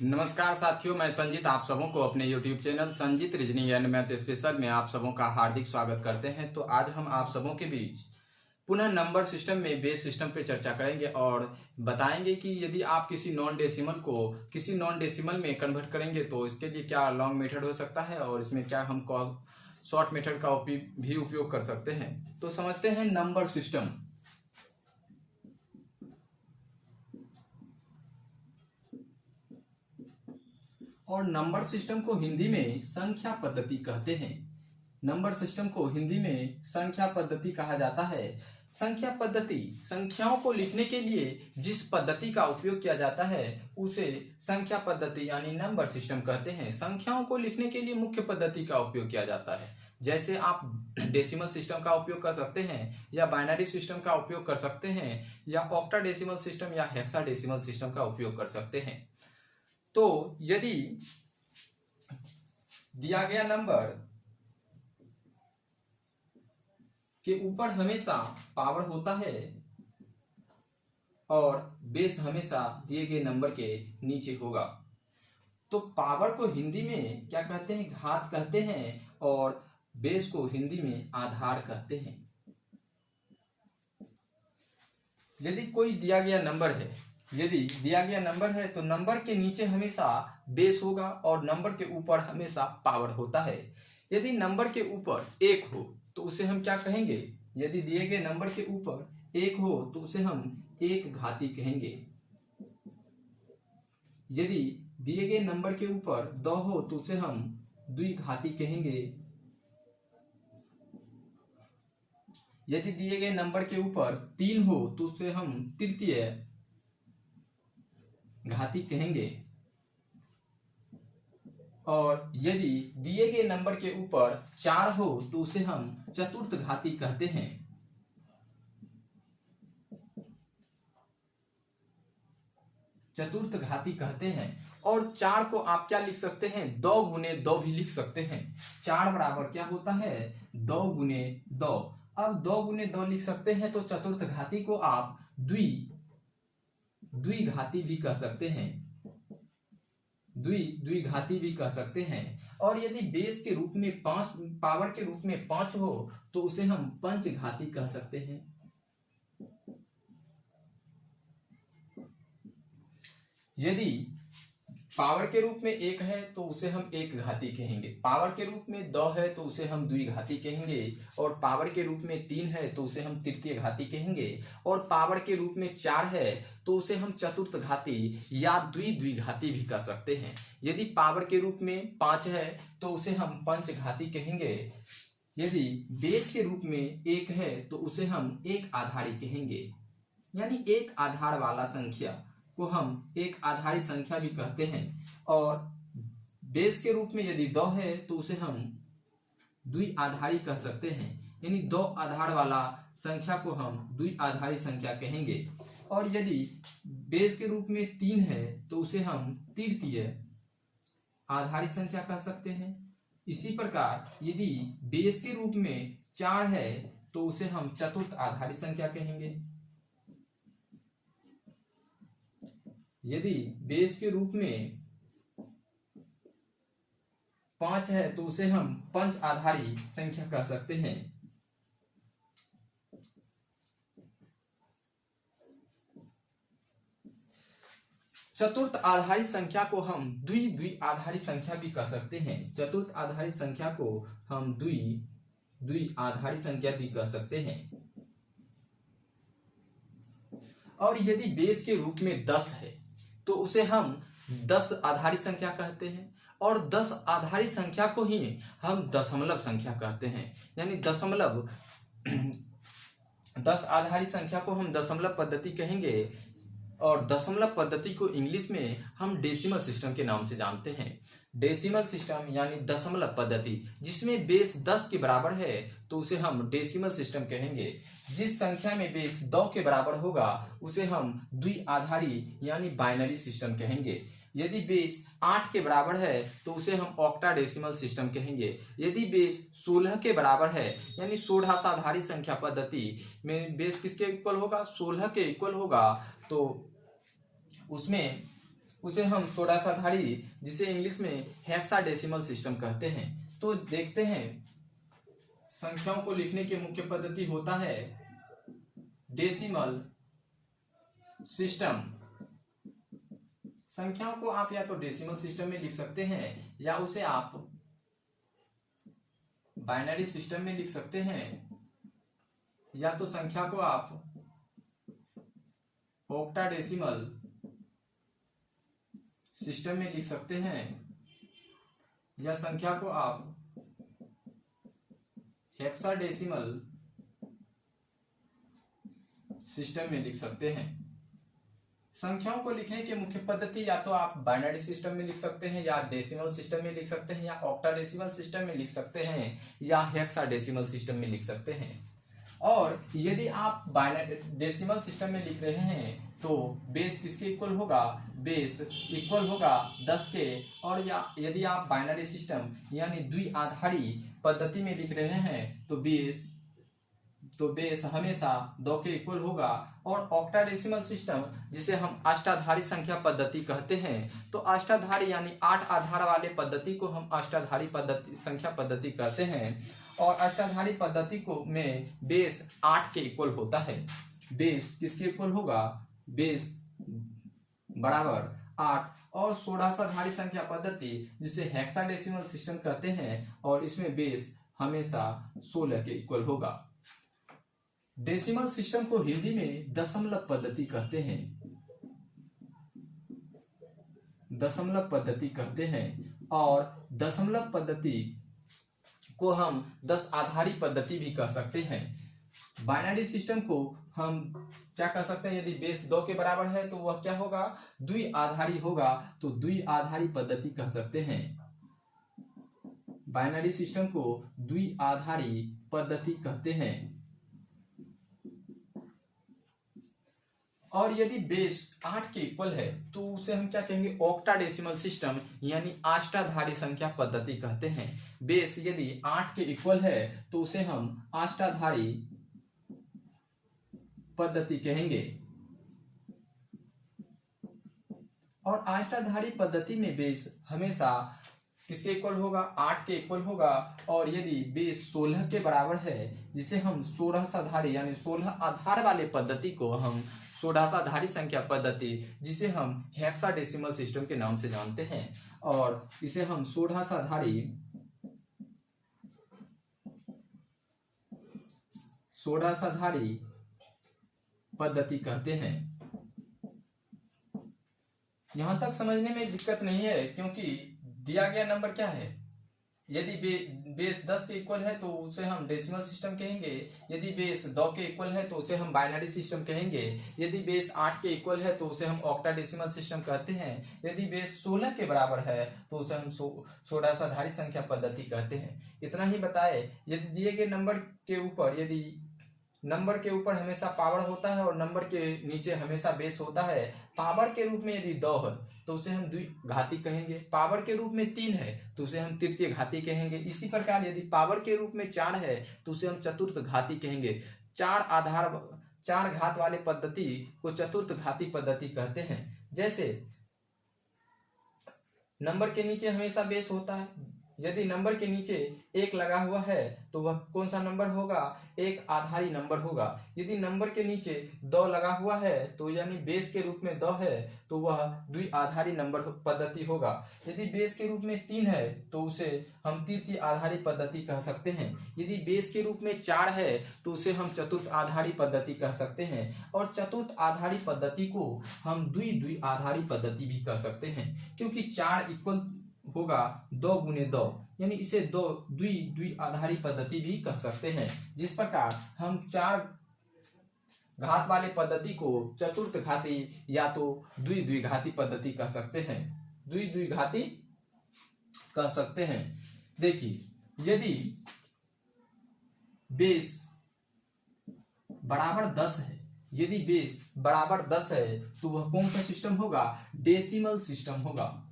नमस्कार साथियों, मैं संजीत आप सबों को अपने YouTube channel Sanjeet reasoning and math special में आप सबों का हार्दिक स्वागत करते हैं। तो आज हम आप सबों के बीच पुनः नंबर सिस्टम में बेस सिस्टम पे चर्चा करेंगे और बताएंगे कि यदि आप किसी नॉन डेसिमल को किसी नॉन डेसिमल में कन्वर्ट करेंगे तो इसके लिए क्या लॉन्ग मेथड हो सकता है और इसमें क्या हम शॉर्ट मेथड का भी उपयोग कर सकते हैं। तो समझते हैं नंबर सिस्टम। और नंबर सिस्टम को हिंदी में संख्या पद्धति कहते हैं। नंबर सिस्टम को हिंदी में संख्या पद्धति कहा जाता है। संख्या पद्धति संख्याओं को लिखने के लिए जिस पद्धति का उपयोग किया जाता है उसे संख्या पद्धति यानी नंबर सिस्टम कहते हैं। संख्याओं को लिखने के लिए मुख्य पद्धति का उपयोग किया जाता है। जैसे आप डेसिमल सिस्टम का उपयोग कर सकते हैं या बाइनरी सिस्टम का उपयोग कर सकते हैं या ऑक्टाडेसिमल सिस्टम या हेक्साडेसिमल सिस्टम का उपयोग कर सकते हैं। तो यदि दिया गया नंबर के ऊपर हमेशा पावर होता है और बेस हमेशा दिए गए नंबर के नीचे होगा तो पावर को हिंदी में क्या कहते हैं? घात कहते हैं और बेस को हिंदी में आधार कहते हैं। यदि कोई दिया गया नंबर है तो नंबर के नीचे हमेशा बेस होगा और नंबर के ऊपर हमेशा पावर होता है। यदि नंबर के ऊपर 1 हो तो उसे हम क्या कहेंगे? यदि दिए गए नंबर के ऊपर 1 हो तो उसे हम एक घाती कहेंगे। यदि दिए गए नंबर के ऊपर 2 हो तो उसे हम द्विघाती कहेंगे। यदि दिए गए नंबर के ऊपर 3 हो तो उसे हम तृतीय घाती कहेंगे। और यदि दिए गए नंबर के ऊपर 4 हो तो उसे हम चतुर्थ घाती कहते हैं। चतुर्थ घाती कहते हैं। और 4 को आप क्या लिख सकते हैं? 2 गुने 2 भी लिख सकते हैं। 4 बराबर क्या होता है? 2 गुने 2। अब 2 गुने 2 लिख सकते हैं तो चतुर्थ घाती को आप द्विघाती भी कह सकते हैं। द्विघाती भी कह सकते हैं। और यदि बेस के रूप में 5 पावर के रूप में 5 हो तो उसे हम पंचघाती कह सकते हैं। यदि पावर के रूप में 1 है तो उसे हम एक घाती कहेंगे। पावर के रूप में 2 है तो उसे हम द्विघाती कहेंगे। और पावर के रूप में 3 है तो उसे हम तृतीय घाती कहेंगे। और पावर के रूप में 4 है तो उसे हम चतुर्थ घाती या द्विघाती भी कह सकते हैं। यदि पावर के रूप में 5 है तो उसे हम पंचघाती कहेंगे। यदि बेस के रूप में 1 है तो उसे हम एक आधारी कहेंगे। यानी एक आधार वाला संख्या को हम एक आधारी संख्या भी कहते हैं। और बेस के रूप में यदि 2 है तो उसे हम द्विआधारी कह सकते हैं। यानी 2 आधार वाला संख्या को हम द्विआधारी संख्या कहेंगे। और यदि बेस के रूप में 3 है तो उसे हम तृतीय आधारी संख्या कह सकते हैं। इसी प्रकार यदि बेस के रूप में 4 है तो उसे हम चतुर्थ आधारी संख्या कहेंगे। यदि बेस के रूप में 5 है तो उसे हम पंच आधारी संख्या कह सकते हैं। चतुर्थ आधारी संख्या को हम द्विआधारी संख्या भी कह सकते हैं। चतुर्थ आधारी संख्या को हम द्विआधारी संख्या भी कह सकते हैं। और यदि बेस के रूप में 10 है तो उसे हम 10 आधारी संख्या कहते हैं। और 10 आधारी संख्या को ही हम दशमलव संख्या कहते हैं। यानी 10 आधारी संख्या को हम दशमलव पद्धति कहेंगे। और दशमलव पद्धति को इंग्लिश में हम डेसिमल सिस्टम के नाम से जानते हैं। डेसिमल सिस्टम यानी दशमलव पद्धति जिसमें बेस 10 के बराबर है तो उसे हम डेसिमल सिस्टम कहेंगे। जिस संख्या में बेस 2 के बराबर होगा उसे हम द्विआधारी यानी बाइनरी सिस्टम कहेंगे। यदि बेस 8 के बराबर है तो उसे हम ऑक्टाडेसिमल सिस्टम कहेंगे। यदि बेस 16 के बराबर है यानी 16 आधारी संख्या पद्धति में बेस किसके इक्वल होगा? 16 के इक्वल होगा तो उसमें उसे हम षोडशाधारी, जिसे इंग्लिश में हेक्साडेसिमल सिस्टम कहते हैं। तो देखते हैं, संख्याओं को लिखने की मुख्य पद्धति होता है डेसिमल सिस्टम। संख्याओं को आप या तो डेसिमल सिस्टम में लिख सकते हैं या उसे आप बाइनरी सिस्टम में लिख सकते हैं, या तो संख्या को आप ऑक्टाडेसिमल सिस्टम में लिख सकते हैं, या संख्या को आप हेक्साडेसिमल सिस्टम में लिख सकते हैं। संख्याओं को लिखने की मुख्य पद्धति या तो आप बाइनरी सिस्टम में लिख सकते हैं, या डेसिमल सिस्टम में लिख सकते हैं, या ऑक्टाडेसिमल सिस्टम में लिख सकते हैं, या हेक्साडेसिमल सिस्टम में लिख सकते हैं। और यदि आप बाइनरी डेसिमल सिस्टम में लिख रहे हैं तो बेस किसके इक्वल होगा? बेस इक्वल होगा 10 के। और या यदि आप बाइनरी सिस्टम यानी द्विआधारी पद्धति में लिख रहे हैं तो बेस हमेशा 2 के इक्वल होगा। और ऑक्टाडेसिमल सिस्टम, जिसे हम अष्टाधारी संख्या पद्धति कहते हैं, तो अष्टाधारी यानी 8 आधार वाले पद्धति को हम अष्टाधारी पद्धति संख्या पद्धति कहते हैं। और अष्टाधारी पद्धति को में बेस 8 के इक्वल होता है। बेस किसके इक्वल होगा? बेस बराबर 8। और षोडशाधारी संख्या पद्धति, जिसे हेक्साडेसिमल सिस्टम कहते हैं, और इसमें बेस हमेशा 16 के इक्वल होगा। डेसिमल सिस्टम को हिंदी में दशमलव पद्धति कहते हैं। दशमलव पद्धति कहते हैं। और दशमलव पद्धति को हम 10 आधारी पद्धति भी कह सकते हैं। बाइनरी सिस्टम को हम क्या कह सकते हैं? यदि बेस 2 के बराबर है तो वह क्या होगा? द्विआधारी होगा, तो द्विआधारी पद्धति कह सकते हैं। बाइनरी सिस्टम को द्विआधारी पद्धति कहते हैं। और यदि बेस 8 के इक्वल है तो उसे हम क्या कहेंगे? ऑक्टाडेसिमल सिस्टम यानी अष्टाधारी संख्या पद्धति कहते हैं। बेस यदि 8 के इक्वल है तो उसे हम अष्टाधारी पद्धति कहेंगे। और अष्टाधारी पद्धति में बेस हमेशा किसके इक्वल होगा? 8 के इक्वल होगा। और यदि बेस 16 के बराबर है, जिसे हम षोडशाधारी यानी 16 आधार वाले पद्धति को हम षोडशाधारी संख्या पद्धति, जिसे हम हेक्साडेसिमल सिस्टम के नाम से जानते हैं, और इसे हम षोडशाधारी पद्धति कहते हैं। यहां तक समझने में दिक्कत नहीं है, क्योंकि दिया गया नंबर क्या है? यदि बेस 10 के इक्वल है तो उसे हम डेसिमल सिस्टम कहेंगे। यदि बेस 2 के इक्वल है तो उसे हम बाइनरी सिस्टम कहेंगे। यदि बेस 8 के इक्वल है तो उसे हम ऑक्टाडेसिमल सिस्टम कहते हैं। यदि बेस 16 के बराबर है तो उसे हम षोडशाधारी संख्या पद्धति कहते हैं। इतना ही बताए। यदि दिए गए नंबर के ऊपर, यदि नंबर के ऊपर हमेशा पावर होता है और नंबर के नीचे हमेशा बेस होता है। पावर के रूप में यदि 2 है तो उसे हम द्विघाती कहेंगे। पावर के रूप में 3 है तो उसे हम तृतीय घाती कहेंगे। इसी प्रकार यदि पावर के रूप में 4 है तो उसे हम चतुर्थ घाती कहेंगे। 4 घात वाले पद्धति को चतुर्थ घाती पद्धति कहते हैं। जैसे नंबर के नीचे हमेशा बेस होता है। यदि नंबर के नीचे 1 लगा हुआ है तो वह कौन सा नंबर होगा? एक आधारी नंबर होगा। यदि नंबर के नीचे 2 लगा हुआ है तो यानी बेस के रूप में 2 है तो वह द्विआधारी नंबर पद्धति होगा। यदि बेस के रूप में 3 है तो उसे हम तृतीय आधारी पद्धति कह सकते हैं। यदि बेस के रूप में 4 है तो उसे हम चतुर्थ आधारी पद्धति कह सकते हैं। और चतुर्थ आधारी पद्धति को हम द्विआधारी पद्धति भी कह सकते हैं, क्योंकि 4 इक्वल होगा 2 गुने 2, यानी इसे द्विआधारी पद्धति भी कह सकते हैं। जिस प्रकार हम 4 घात वाले पद्धति को चतुर्थ घाती या तो द्विघाती पद्धति कह सकते हैं। द्विघाती कह सकते हैं। देखिए, यदि बेस बराबर 10 है, यदि बेस बराबर 10 है तो वह कौन सा सिस्टम होगा? डेसिमल सिस्टम होगा।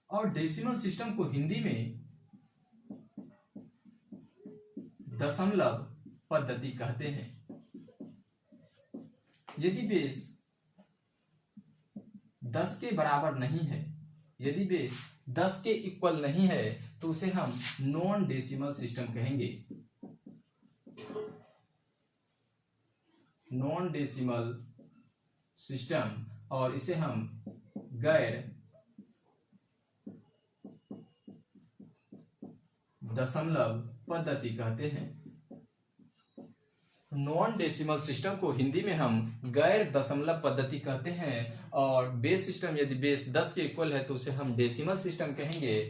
और डेसिमल सिस्टम को हिंदी में दशमलव पद्धति कहते हैं। यदि बेस 10 के बराबर नहीं है, यदि बेस 10 के इक्वल नहीं है तो उसे हम नॉन डेसिमल सिस्टम कहेंगे। नॉन डेसिमल सिस्टम, और इसे हम गैर दशमलव पद्धति कहते हैं। नॉन डेसिमल सिस्टम को हिंदी में हम गैर दशमलव पद्धति कहते हैं, और बेस सिस्टम यदि बेस 10 के इक्वल है तो उसे हम डेसिमल सिस्टम कहेंगे।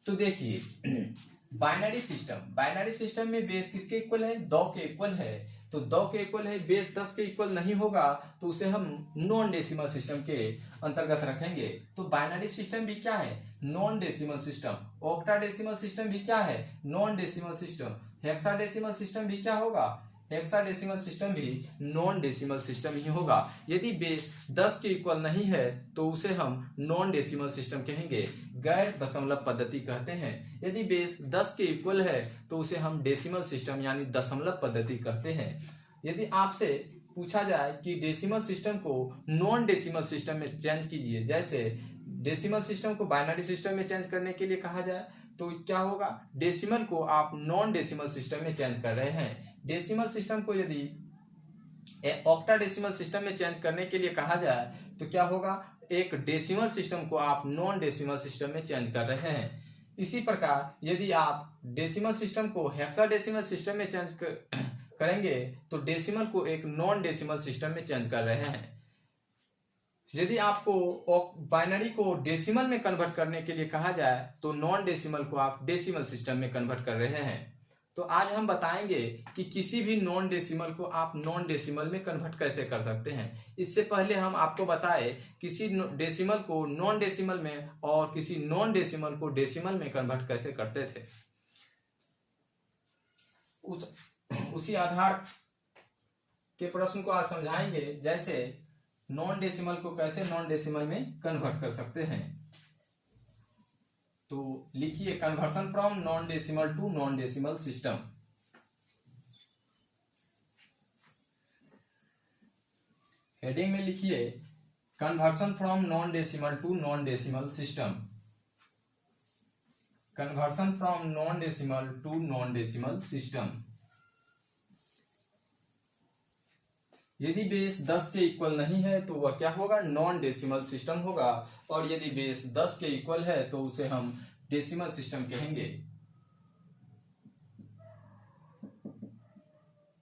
तो देखिए बाइनरी सिस्टम में बेस किसके इक्वल है, 2 के इक्वल है, तो 2 के इक्वल है, बेस 10 के इक्वल नहीं होगा तो उसे हम नॉन डेसिमल सिस्टम के अंतर्गत रखेंगे। तो बाइनरी सिस्टम भी क्या है, नॉन डेसिमल सिस्टम। ऑक्टाडेसिमल सिस्टम भी क्या है, non decimal system. Hexadecimal system भी क्या होगा, हेक्साडेसिमल सिस्टम भी नॉन डेसिमल सिस्टम ही होगा। यदि बेस 10 के इक्वल नहीं है तो उसे हम नॉन डेसिमल सिस्टम कहेंगे, गैर दशमलव पद्धति कहते हैं। यदि बेस 10 के इक्वल है तो उसे हम डेसिमल सिस्टम यानी दशमलव पद्धति कहते हैं। यदि आपसे पूछा जाए कि डेसिमल सिस्टम को नॉन डेसिमल सिस्टम में चेंज कीजिए, जैसे डेसिमल सिस्टम को बाइनरी सिस्टम में चेंज करने के लिए कहा जाए तो क्या होगा, डेसिमल को आप नॉन डेसिमल सिस्टम में चेंज कर रहे हैं। डेसिमल सिस्टम को यदि ऑक्टाडेसिमल सिस्टम में चेंज करने के लिए कहा जाए तो क्या होगा, एक डेसिमल सिस्टम को आप नॉन डेसिमल सिस्टम में चेंज कर रहे हैं। इसी प्रकार यदि आप डेसिमल सिस्टम को हेक्साडेसिमल सिस्टम में चेंज करेंगे तो डेसिमल को एक नॉन डेसिमल सिस्टम में चेंज कर रहे हैं। यदि आपको बाइनरी को डेसिमल में कन्वर्ट करने के लिए कहा जाए तो नॉन डेसिमल को आप डेसिमल सिस्टम में कन्वर्ट कर रहे हैं। तो आज हम बताएंगे कि किसी भी नॉन डेसिमल को आप नॉन डेसिमल में कन्वर्ट कैसे कर सकते हैं। इससे पहले हम आपको बताए किसी डेसिमल को नॉन डेसिमल में और किसी नॉन डेसिमल को डेसिमल में कन्वर्ट कैसे करते थे। उसी आधार के प्रश्न को आज समझाएंगे, जैसे नॉन डेसिमल को कैसे नॉन डेसिमल में कन्वर्ट कर सकते हैं। तो लिखिए conversion from non decimal to non decimal system. Heading में लिखिए conversion from non decimal to non decimal system. Conversion from non decimal to non decimal system. यदि बेस 10 के इक्वल नहीं है तो वह क्या होगा, नॉन डेसिमल सिस्टम होगा, और यदि बेस 10 के इक्वल है तो उसे हम डेसिमल सिस्टम कहेंगे।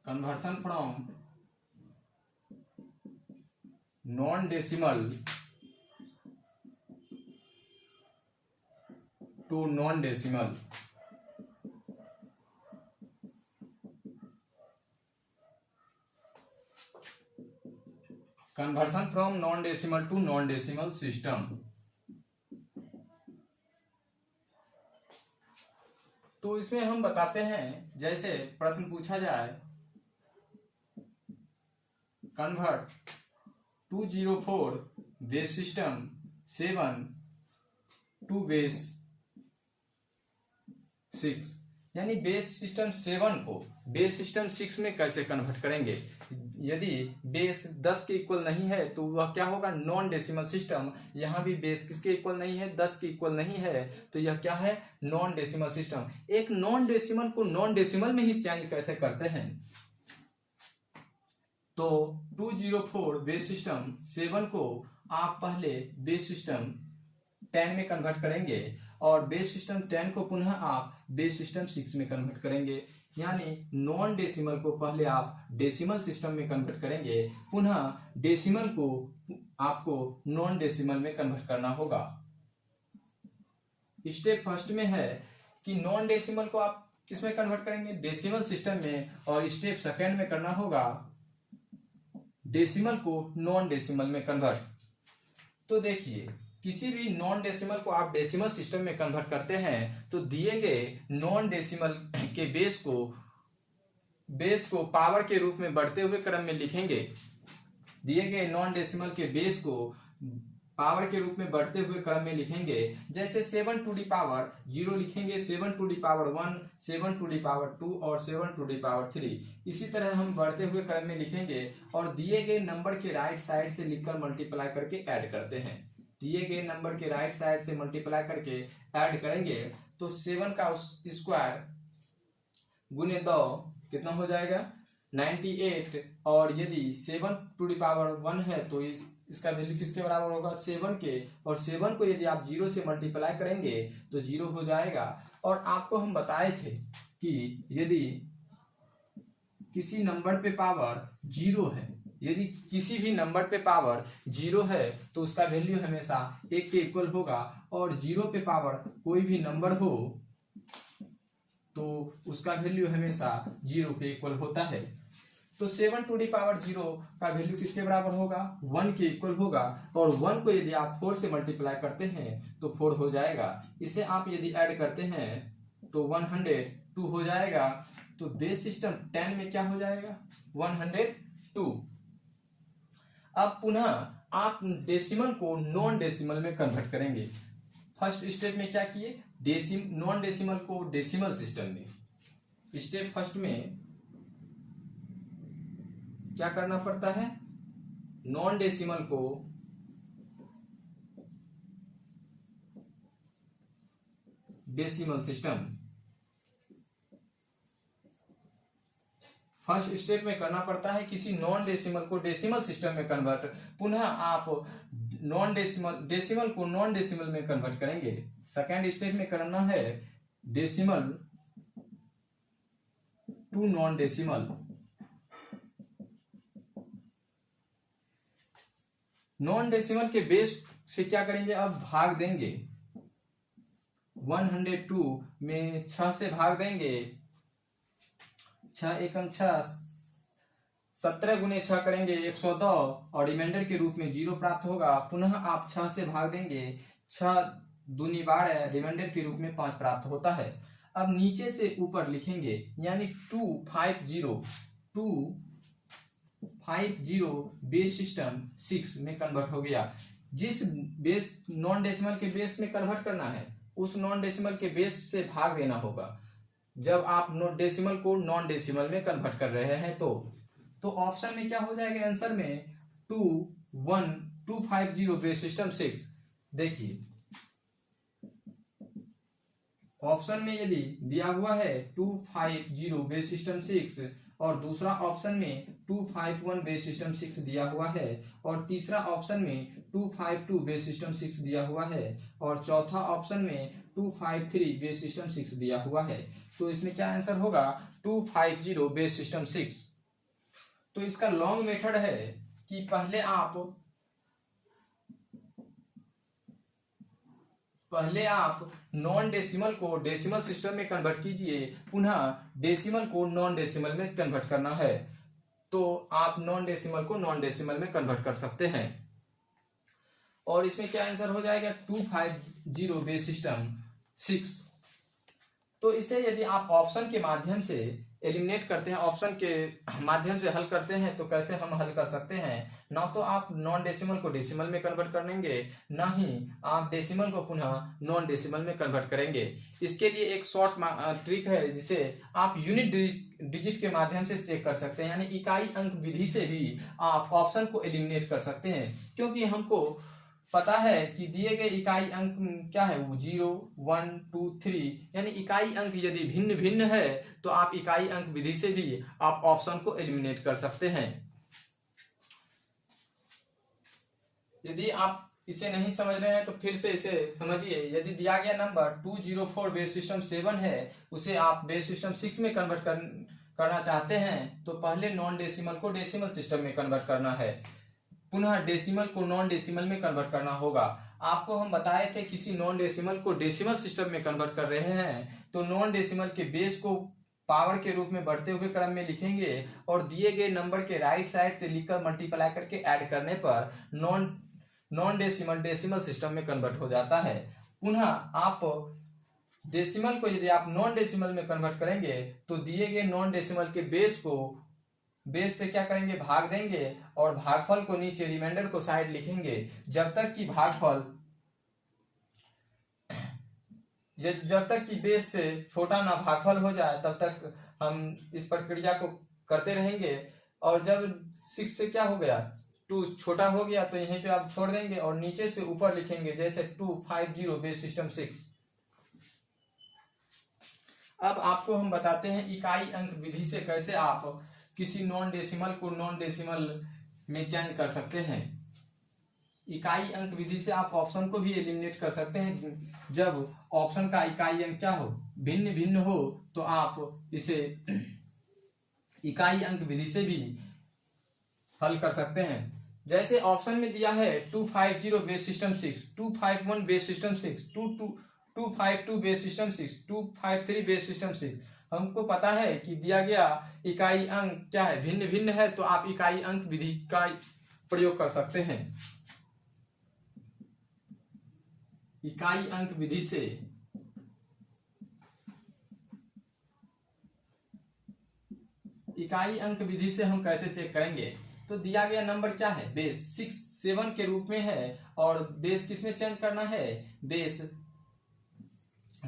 Conversion from non decimal to non decimal. Conversion from non decimal to non decimal system. तो इसमें हम बताते हैं, जैसे प्रश्न पूछा जाए convert 204 base system 7 to base 6, यानी बेस सिस्टम 7 को बेस सिस्टम 6 में कैसे कन्वर्ट करेंगे। यदि बेस 10 के इक्वल नहीं है तो वह क्या होगा, नॉन डेसिमल सिस्टम। यहाँ भी बेस किसके इक्वल नहीं है, 10 के इक्वल नहीं है, तो यह क्या है, नॉन डेसिमल सिस्टम। एक नॉन डेसिमल को नॉन डेसिमल में ही चेंज कैसे करते हैं। तो 204 बेस सिस्टम 7 को आप पहले बेस सिस्टम 10 में कन्वर्ट करेंगे, और बेस सिस्टम 10 को पुनः आप बेस सिस्टम 6 में कन्वर्ट करेंगे। यानी नॉन डेसिमल को पहले आप डेसिमल सिस्टम में कन्वर्ट करेंगे, पुनः डेसिमल को आपको नॉन डेसिमल में कन्वर्ट करना होगा। स्टेप फर्स्ट में है कि नॉन डेसिमल को आप किस में कन्वर्ट करेंगे, डेसिमल सिस्टम में, और स्टेप सेकेंड में करना होगा डेसिमल को नॉन डेसिमल में कन्वर्ट। तो देखिए किसी भी नॉन डेसिमल को आप डेसिमल सिस्टम में कन्वर्ट करते हैं तो दिए गए नॉन डेसिमल के बेस को पावर के रूप में बढ़ते हुए क्रम में लिखेंगे। दिए गए नॉन डेसिमल के बेस को पावर के रूप में बढ़ते हुए क्रम में लिखेंगे, जैसे 7 टू दी पावर 0 लिखेंगे, 7 to the power 1, 7 to the power 2 और 7 टू दी पावर 3। इसी तरह हम बढ़ते हुए क्रम में लिखेंगे और दिए गए नंबर के राइट साइड से लिखकर मल्टीप्लाई करके ऐड करते हैं। दिए गए नंबर के राइट साइड से मल्टीप्लाई करके ऐड करेंगे तो 7 का स्क्वायर गुने 2 कितना हो जाएगा 98। और यदि 7 टू दी पावर 1 है तो इसका वैल्यू किसके बराबर होगा 7 के, और 7 को यदि आप 0 से मल्टीप्लाई करेंगे तो 0 हो जाएगा। और आपको हम बताए थे कि यदि किसी नंबर पे पावर 0 है, यदि किसी भी नंबर पे पावर 0 है तो उसका वैल्यू हमेशा 1 के इक्वल होगा, और 0 पे पावर कोई भी नंबर हो तो उसका वैल्यू हमेशा 0 के इक्वल होता है। तो 7 टू दी पावर 0 का वैल्यू किसके बराबर होगा 1 के इक्वल होगा, और 1 को यदि आप 4 से मल्टीप्लाई करते हैं तो 4 हो जाएगा। इसे आप यदि ऐड करते हैं तो 102 हो जाएगा। तो बेस सिस्टम 10 में क्या हो जाएगा 102। अब पुनः आप डेसिमल को नॉन डेसिमल में कन्वर्ट करेंगे। फर्स्ट स्टेप में क्या किए नॉन डेसिमल को डेसिमल सिस्टम में। स्टेप फर्स्ट में क्या करना पड़ता है नॉन डेसिमल को डेसिमल सिस्टम। फर्स्ट स्टेप में करना पड़ता है किसी नॉन डेसिमल को डेसिमल सिस्टम में कन्वर्ट। पुनः आप नॉन डेसिमल को नॉन डेसिमल में कन्वर्ट करेंगे। सेकेंड स्टेप में करना है decimal to non decimal. Non decimal के बेस से क्या करेंगे अब भाग देंगे। 102 में 6 से भाग देंगे, 6 एकम 6, 17 गुने 6 करेंगे 102 और रिमाइंडर के रूप में 0 प्राप्त होगा। पुनः आप 6 से भाग देंगे, 6 दूनी 12, रिमाइंडर के रूप में 5 प्राप्त होता है। अब नीचे से ऊपर लिखेंगे यानी 250 बेस सिस्टम 6 में कन्वर्ट हो गया। जिस बेस नॉन डेसिमल के बेस में कन्वर्ट करना है उस नॉन डेसिमल के बेस से भाग देना होगा जब आप डेसिमल को नॉन डेसिमल में कन्वर्ट कर रहे हैं। तो ऑप्शन में क्या हो जाएगा आंसर में 21250 बेस सिस्टम 6। देखिए ऑप्शन में यदि दिया हुआ है 250 बेस सिस्टम 6 और दूसरा ऑप्शन में 251 बेस सिस्टम 6 दिया हुआ है और तीसरा ऑप्शन में 252 बेस सिस्टम 6 दिया हुआ है और चौथा ऑप्शन में 253 बेस सिस्टम 6 दिया हुआ है, तो इसमें क्या आंसर होगा 250 बेस सिस्टम 6। तो इसका लॉन्ग मेथड है कि पहले आप नॉन डेसिमल को डेसिमल सिस्टम में कन्वर्ट कीजिए, पुनः डेसिमल को नॉन डेसिमल में कन्वर्ट करना है तो आप नॉन डेसिमल को नॉन डेसिमल में कन्वर्ट कर सकते हैं। और इसमें क्या आंसर हो जाएगा 250 बेस सिस्टम 6। तो इसे यदि आप ऑप्शन के माध्यम से एलिमिनेट करते हैं, ऑप्शन के माध्यम से हल करते हैं तो कैसे हम हल कर सकते हैं, ना तो आप नॉन डेसिमल को डेसिमल में कन्वर्ट करेंगे, ना ही आप डेसिमल को पुनः नॉन डेसिमल में कन्वर्ट करेंगे। इसके लिए एक शॉर्ट ट्रिक है जिसे आप यूनिट डिजिट के माध्यम से चेक कर सकते हैं, यानी इकाई अंक विधि से भी आप ऑप्शन को एलिमिनेट कर सकते हैं, क्योंकि हमको पता है कि दिए गए इकाई अंक क्या है वो 0, 1, 2, 3, यानी इकाई अंक यदि भिन्न भिन्न है तो आप इकाई अंक विधि से भी आप ऑप्शन को एलिमिनेट कर सकते हैं। यदि आप इसे नहीं समझ रहे हैं तो फिर से इसे समझिए। यदि दिया गया नंबर 204 बेस सिस्टम 7 है, उसे आप बेस सिस्टम 6 में कन्वर्ट करना चाहते हैं तो पहले नॉन डेसिमल को डेसिमल सिस्टम में कन्वर्ट करना है, पुनः डेसिमल को नॉन डेसिमल में कन्वर्ट करना होगा। आपको हम बताए थे किसी नॉन डेसिमल को डेसिमल सिस्टम में कन्वर्ट कर रहे हैं तो नॉन डेसिमल के बेस को पावर के रूप में बढ़ते हुए क्रम में लिखेंगे और दिए गए नंबर के राइट साइड से लिखकर मल्टीप्लाई करके ऐड करने पर नॉन डेसिमल डेसिमल सिस्टम में कन्वर्ट हो जाता है। पुनः आप डेसिमल को यदि आप नॉन डेसिमल में कन्वर्ट करेंगे तो दिए गए नॉन डेसिमल के बेस को बेस से क्या करेंगे, भाग देंगे और भागफल को नीचे, रिमाइंडर को साइड लिखेंगे। जब तक कि बेस से छोटा ना भागफल हो जाए तब तक हम इस प्रक्रिया को करते रहेंगे। और जब 6 से क्या हो गया, 2 छोटा हो गया तो यहीं पे आप छोड़ देंगे और नीचे से ऊपर लिखेंगे, जैसे 250 बेस सिस्टम 6। अब आपको हम बताते हैं इकाई अंक विधि से कैसे आप किसी नॉन डेसिमल को नॉन डेसिमल में चेंज कर सकते हैं। इकाई अंक विधि से आप ऑप्शन को भी एलिमिनेट कर सकते हैं। जब ऑप्शन का इकाई अंक क्या हो, भिन्न भिन्न हो, तो आप इसे इकाई अंक विधि से भी हल कर सकते हैं। जैसे ऑप्शन में दिया है 250 base system 6, 251 base system 6, 252 base system 6, 253 base system 6। हमको पता है कि दिया गया इकाई अंक क्या है, भिन्न भिन्न है, तो आप इकाई अंक विधि का प्रयोग कर सकते हैं। इकाई अंक विधि से हम कैसे चेक करेंगे, तो दिया गया नंबर क्या है, बेस 7 के रूप में है और बेस किस में चेंज करना है, बेस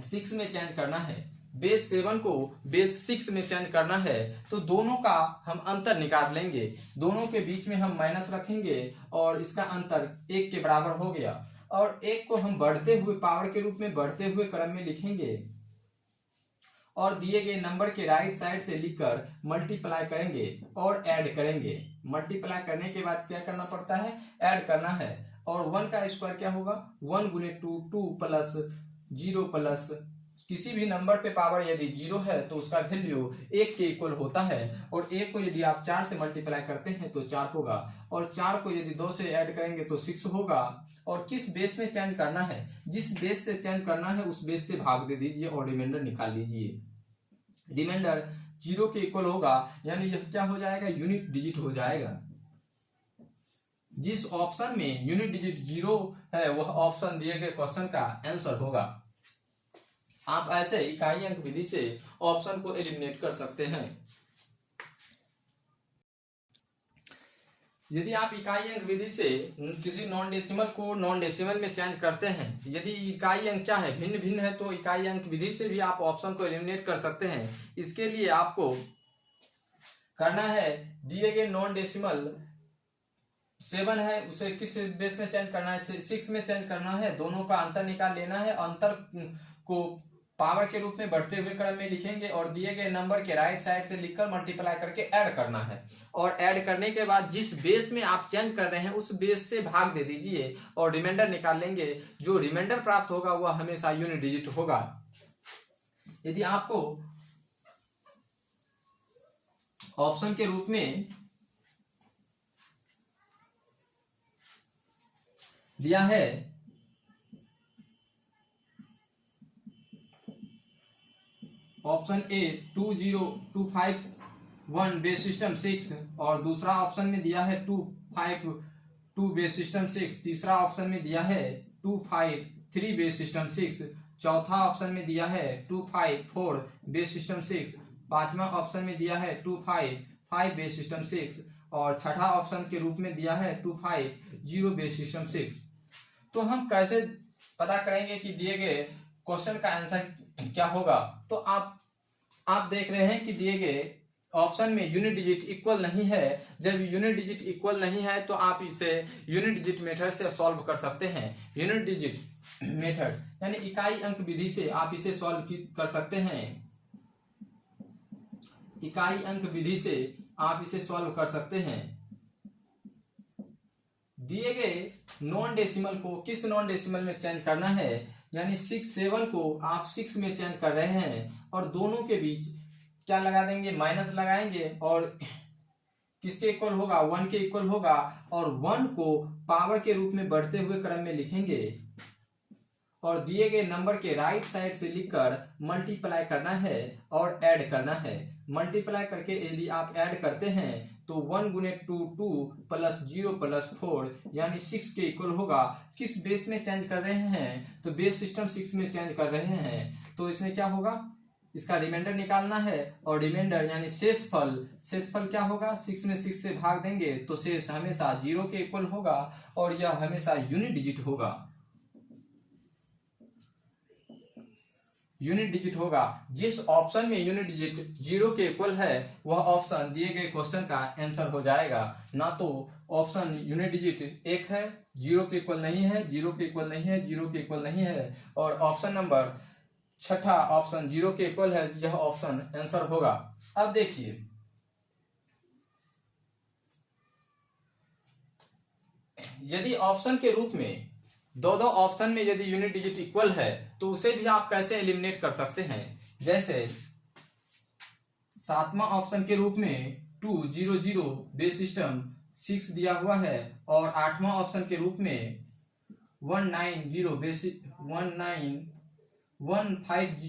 6 में चेंज करना है। बेस 7 को बेस 6 में चेंज करना है तो दोनों का हम अंतर निकाल लेंगे, दोनों के बीच में हम माइनस रखेंगे और इसका अंतर 1 के बराबर हो गया। और 1 को हम बढ़ते हुए पावर के रूप में बढ़ते हुए क्रम में लिखेंगे और दिए गए नंबर के राइट साइड से लिखकर मल्टीप्लाई करेंगे और ऐड करेंगे। मल्टीप्लाई करने के बाद क्या करना पड़ता है, ऐड करना है। और 1 का स्क्वायर क्या होगा, 1 गुने 2, 2 प्लस 0 प्लस किसी भी नंबर पे पावर यदि 0 है तो उसका वैल्यू 1 के इक्वल होता है। और 1 को यदि आप 4 से मल्टीप्लाई करते हैं तो 4 होगा और 4 को यदि 2 से ऐड करेंगे तो 6 होगा। और किस बेस में चेंज करना है, जिस बेस से चेंज करना है उस बेस से भाग दे दीजिए और रिमाइंडर निकाल लीजिए। रिमाइंडर 0 के इक्वल होगा, यानी यह क्या हो जाएगा, यूनिट डिजिट हो जाएगा। जिस ऑप्शन में यूनिट डिजिट 0 है वह ऑप्शन दिए गए क्वेश्चन का आंसर होगा। आप ऐसे इकाई अंक विधि से ऑप्शन को एलिमिनेट कर सकते हैं। यदि आप इकाई अंक विधि से किसी नॉन डेसिमल को नॉन डेसिमल में चेंज करते हैं, यदि इकाई अंक क्या है, भिन्न भिन्न है, तो इकाई अंक विधि से भी आप ऑप्शन को एलिमिनेट कर सकते हैं। इसके लिए आपको करना है, दिए गए नॉन डेसिमल 7 है उसे किस बेस में चेंज करना है, 6 में चेंज करना है। दोनों का अंतर निकाल लेना है, अंतर को पावर के रूप में बढ़ते हुए क्रम में लिखेंगे और दिए गए नंबर के राइट साइड से लिखकर मल्टीप्लाई करके ऐड करना है। और ऐड करने के बाद जिस बेस में आप चेंज कर रहे हैं उस बेस से भाग दे दीजिए और रिमाइंडर निकाल लेंगे। जो रिमाइंडर प्राप्त होगा वह हमेशा यूनिट डिजिट होगा। यदि आपको ऑप्शन के रूप में दिया है ऑप्शन ए 20251 बेस सिस्टम 6 और दूसरा ऑप्शन में दिया है 252 बेस सिस्टम 6, तीसरा ऑप्शन में दिया है 253 बेस सिस्टम 6, चौथा ऑप्शन में दिया है 254 बेस सिस्टम 6, पांचवा ऑप्शन में दिया है 255 बेस सिस्टम 6 और छठा ऑप्शन के रूप में दिया है 250 बेस सिस्टम 6। तो हम कैसे पता करेंगे कि दिए गए क्वेश्चन का आंसर क्या होगा, तो आप देख रहे हैं कि दिए गए ऑप्शन में यूनिट डिजिट इक्वल नहीं है। जब यूनिट डिजिट इक्वल नहीं है तो आप इसे यूनिट डिजिट मेथड से सॉल्व कर सकते हैं। यूनिट डिजिट मेथड यानी इकाई अंक विधि से आप इसे सॉल्व कर सकते हैं। इकाई अंक विधि से आप इसे सॉल्व कर सकते हैं। दिए गए नॉन डेसिमल को किस नॉन डेसिमल में चेंज करना है, यानी 7 को आप 6 में चेंज कर रहे हैं और दोनों के बीच क्या लगा देंगे, माइनस लगाएंगे और किसके इक्वल होगा, 1 के इक्वल होगा और 1 को पावर के रूप में बढ़ते हुए क्रम में लिखेंगे और दिए गए नंबर के राइट साइड से लिखकर मल्टीप्लाई करना है और ऐड करना है। मल्टीप्लाई करके यदि आप ऐड करते हैं तो 1 गुने 2 2 प्लस 0 प्लस 4 यानी 6 के इक्वल होगा। किस बेस में चेंज कर रहे हैं, तो बेस सिस्टम 6 में चेंज कर रहे हैं तो इसमें क्या होगा, इसका रिमाइंडर निकालना है और रिमाइंडर यानी शेषफल क्या होगा, 6 में 6 से भाग देंगे तो शेष हमेशा 0 के इक्वल होगा और यह हमेशा यूनिट डिजिट होगा। यूनिट डिजिट होगा। जिस ऑप्शन में यूनिट डिजिट 0 के इक्वल है वह ऑप्शन दिए गए क्वेश्चन का आंसर हो जाएगा। ना तो ऑप्शन यूनिट डिजिट 1 है, 0 के इक्वल नहीं है, 0 के इक्वल नहीं है, 0 के इक्वल नहीं है, और ऑप्शन नंबर छठा ऑप्शन 0 के इक्वल है, यह ऑप्शन आंसर होगा। अब देखिए यदि ऑप्शन के रूप में दो ऑप्शन में यदि यूनिट डिजिट इक्वल है तो उसे भी आप कैसे एलिमिनेट कर सकते हैं। जैसे सातवां ऑप्शन के रूप में 2 0 0 बेस सिस्टम 6 दिया हुआ है और आठवां ऑप्शन के रूप में 1 9 0 बेस 1 9 1 5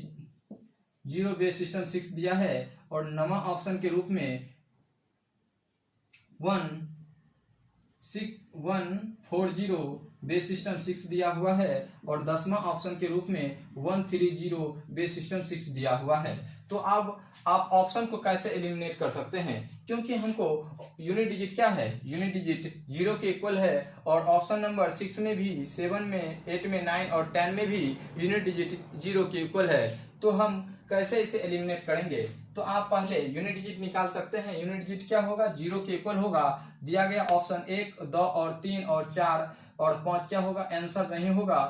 0 बेस सिस्टम 6 दिया है और नवा ऑप्शन के रूप में 1 1 4 0 बेस सिस्टम 6 दिया हुआ है और 10वां ऑप्शन के रूप में 1 3 0 बेस सिस्टम 6 दिया हुआ है। तो अब आप ऑप्शन को कैसे एलिमिनेट कर सकते हैं, क्योंकि हमको यूनिट डिजिट क्या है, यूनिट डिजिट 0 के इक्वल है और ऑप्शन नंबर 6 में भी, 7 में, 8 में, 9 और 10 में भी यूनिट डिजिट 0 के इक्वल है। तो हम कैसे इसे एलिमिनेट करेंगे, तो आप पहले यूनिट डिजिट निकाल सकते हैं। यूनिट डिजिट क्या होगा, 0 के इक्वल होगा। दिया गया ऑप्शन 1 2 और 3 और 4 और 5 क्या होगा, आंसर नहीं होगा।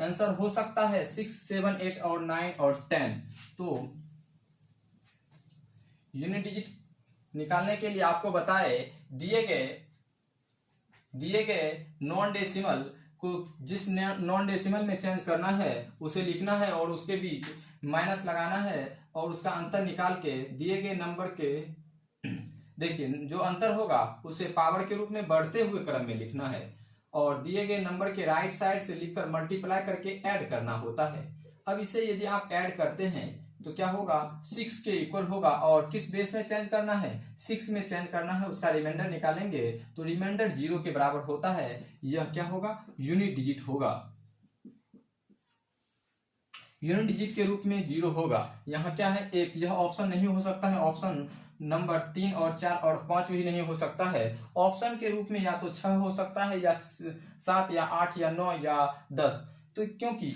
आंसर हो सकता है 6 7 8 और 9 और 10। तो यूनिट डिजिट निकालने के लिए आपको बताए दिए गए नॉन डेसिमल को जिस नॉन डेसिमल में चेंज करना है उसे लिखना है और उसके बीच माइनस लगाना है और उसका अंतर निकाल के दिए गए नंबर के देखिए जो अंतर होगा उसे पावर के रूप में बढ़ते हुए क्रम में लिखना है और दिए गए नंबर के राइट साइड से लिखकर मल्टीप्लाई करके ऐड करना होता है। अब इसे यदि आप ऐड करते हैं तो क्या होगा, 6 के इक्वल होगा और किस बेस में चेंज करना है, 6 में चेंज करना है। उसका रिमाइंडर निकालेंगे तो रिमाइंडर 0 के बराबर होता है। यह क्या होगा, यूनिट डिजिट होगा। यूनिट डिजिट के रूप में 0 होगा। यहाँ क्या है, 1, यह ऑप्शन नहीं हो सकता है। ऑप्शन नंबर 3 और 4 और 5 भी नहीं हो सकता है। ऑप्शन के रूप में या तो 6 हो सकता है या 7 या 8 या 9 या 10। तो क्योंकि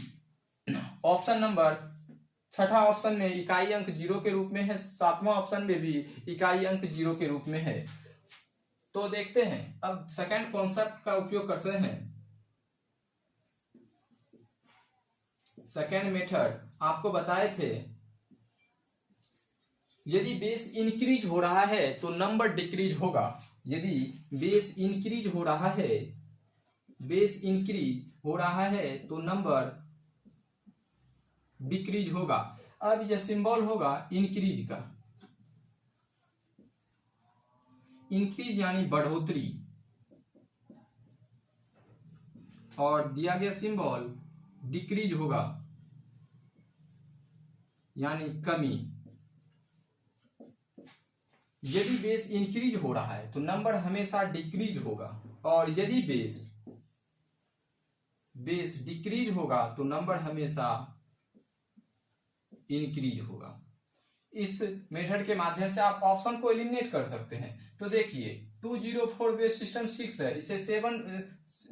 ऑप्शन नंबर छठा ऑप्शन में इकाई अंक 0 के रूप में है, सातवां ऑप्शन में भी इकाई अंक 0 के रूप में है। तो देखते हैं अब सेकंड कॉन्सेप्ट का उपयोग करते हैं। सेकंड मेथड आपको बताए थे, यदि बेस इंक्रीज हो रहा है तो नंबर डिक्रीज होगा। यदि बेस इंक्रीज हो रहा है, बेस इंक्रीज हो रहा है तो नंबर डिक्रीज होगा। अब यह सिंबल होगा इंक्रीज का, इंक्रीज यानी बढ़ोतरी, और दिया गया सिंबल डिक्रीज होगा यानी कमी। यदि बेस इंक्रीज हो रहा है तो नंबर हमेशा डिक्रीज होगा और यदि बेस डिक्रीज होगा तो नंबर हमेशा इंक्रीज होगा। इस मेथड के माध्यम से आप ऑप्शन को एलिमिनेट कर सकते हैं। तो देखिए 204 बेस सिस्टम 6 है, इसे 7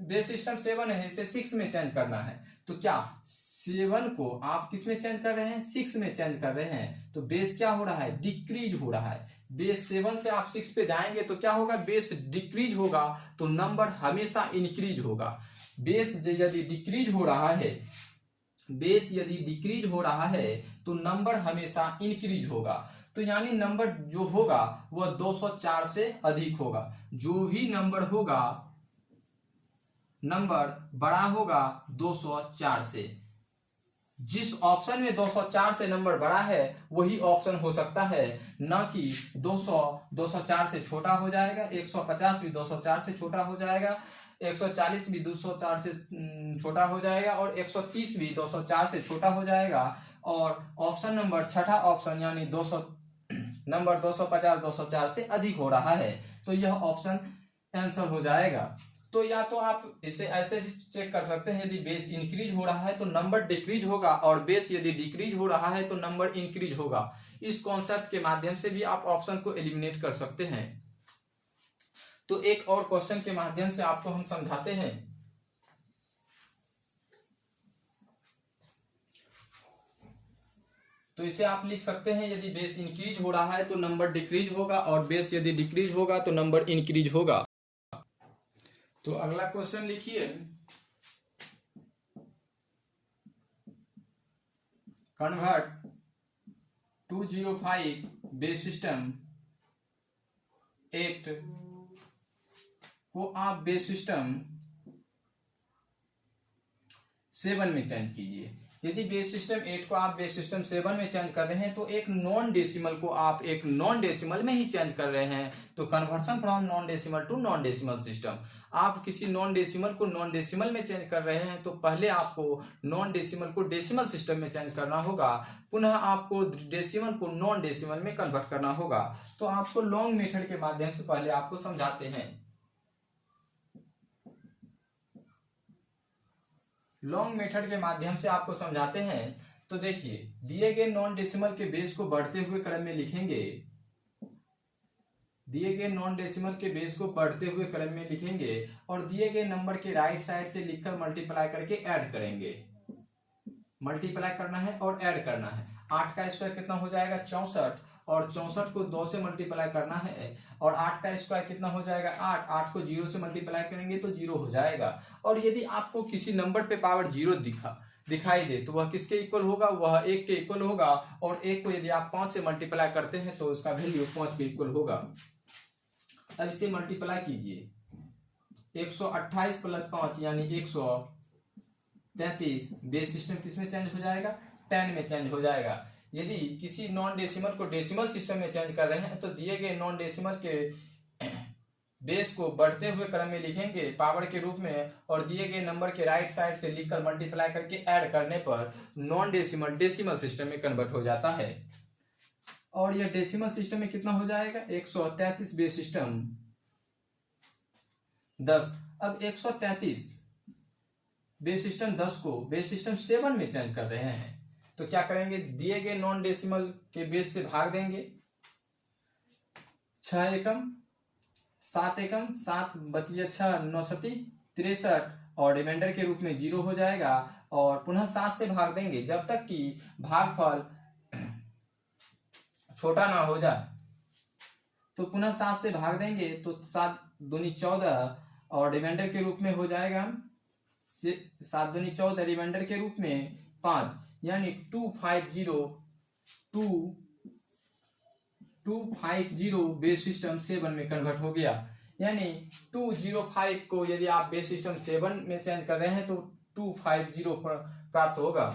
बेस सिस्टम 7 है, इसे 6 में चेंज करना है। तो क्या 7 को आप किस में चेंज कर रहे हैं, 6 में चेंज कर रहे हैं। तो बेस क्या हो रहा है, डिक्रीज हो रहा है। बेस 7 से आप 6 पे जाएंगे तो क्या होगा, बेस डिक्रीज होगा तो नंबर हमेशा इंक्रीज होगा। बेस यदि डिक्रीज हो रहा है, बेस यदि डिक्रीज हो रहा है तो नंबर हमेशा इंक्रीज होगा। तो यानी नंबर जो होगा वह 204 से अधिक होगा। जो भी नंबर होगा, नंबर बड़ा होगा 204 से। जिस ऑप्शन में 204 से नंबर बड़ा है वही ऑप्शन हो सकता है, न कि 200 204 से छोटा हो जाएगा, 150 भी 204 से छोटा हो जाएगा, 140 भी 204 से छोटा हो जाएगा और 130 भी 204 से छोटा हो जाएगा। और ऑप्शन नंबर छठा ऑप्शन यानी 200 नंबर 250 204 से अधिक हो रहा है। तो यह ऑप्शन आंसर हो जाएगा। तो या तो आप इसे ऐसे भी चेक कर सकते हैं, यदि बेस इंक्रीज हो रहा है तो नंबर डिक्रीज होगा, और बेस यदि डिक्रीज हो रहा है तो नंबर इंक्रीज होगा। इस कॉन्सेप्ट के माध्यम से भी आप ऑप्शन को एलिमिनेट कर सकते हैं। तो एक और क्वेश्चन के माध्यम से आपको हम समझाते हैं। तो इसे आप लिख सकते हैं, यदि बेस इंक्रीज हो रहा है तो नंबर डिक्रीज होगा, और बेस यदि डिक्रीज होगा तो नंबर इंक्रीज होगा। तो अगला क्वेश्चन लिखिए, कन्वर्ट 205 बेस सिस्टम 8 को आप बेस सिस्टम 7 में चेंज कीजिए। यदि बेस सिस्टम 8 को आप बेस सिस्टम 7 में चेंज कर रहे हैं तो एक नॉन डेसिमल को आप एक नॉन डेसिमल में ही चेंज कर रहे हैं। तो conversion from non decimal to non decimal system, आप किसी नॉन डेसिमल को नॉन डेसिमल में चेंज कर रहे हैं तो पहले आपको नॉन डेसिमल को डेसिमल सिस्टम में चेंज करना होगा, पुनः आपको डेसिमल को नॉन डेसिमल में कन्वर्ट करना होगा। तो आपको लॉन्ग मेथड के माध्यम से पहले आपको समझाते हैं। लॉन्ग मेथड के माध्यम से आपको समझाते हैं। तो देखिए, दिए गए नॉन डेसिमल के बेस को बढ़ते हुए क्रम में लिखेंगे, दिए गए नॉन डेसिमल के बेस को बढ़ते हुए क्रम में लिखेंगे, और दिए गए नंबर के राइट साइड से लिखकर मल्टीप्लाई करके ऐड करेंगे। मल्टीप्लाई करना है और ऐड करना है। 8 का स्क्वायर कितना हो जाएगा? 64, और 64 को 2 से मल्टीप्लाई करना है, और 8 का स्क्वायर कितना हो जाएगा? 8। 8 को 0 से मल्टीप्लाई करेंगे तो 0 हो जाएगा। और यदि आपको किसी नंबर पे पावर 0 दिखाई दे तो वह किसके इक्वल होगा? वह 1 के इक्वल होगा, और 1 को यदि आप 5 से मल्टीप्लाई करते हैं तो उसका वैल्यू 5 के इक्वल होगा। अब इसे मल्टीप्लाई कीजिए, 128 प्लस 5 यानी 133 बेस सिस्टम किस में चेंज हो जाएगा? 10 में चेंज हो जाएगा। यदि किसी नॉन डेसिमल को डेसिमल सिस्टम में चेंज कर रहे हैं तो दिए गए नॉन डेसिमल के बेस को बढ़ते हुए क्रम में लिखेंगे पावर के रूप में, और दिए गए नंबर के राइट साइड से लिखकर मल्टीप्लाई करके ऐड करने पर नॉन डेसिमल डेसिमल सिस्टम में कन्वर्ट हो जाता है। और यह डेसिमल सिस्टम में कितना हो जाएगा? 133 बेस सिस्टम 10। अब 133 बेस सिस्टम 10 को बेस सिस्टम 7 में चेंज कर रहे हैं, तो क्या करेंगे? दिए गए नॉन डेसिमल के बेस से भाग देंगे। 6 एकम 7 एकम 7 बच गया 6, 9 सती 63, और रिमाइंडर के रूप में 0 हो जाएगा, और पुनः 7 से भाग देंगे जब तक कि भागफल छोटा ना हो जाए। तो पुनः 7 से भाग देंगे तो 7 दूनी 14, और रिमाइंडर के रूप में हो जाएगा 7 दूनी 14, रिमाइंडर के रूप में 5, यानी 250 बेस सिस्टम 7 में कन्वर्ट हो गया। यानी 205 को यदि आप बेस सिस्टम 7 में चेंज कर रहे हैं तो 250 प्राप्त होगा।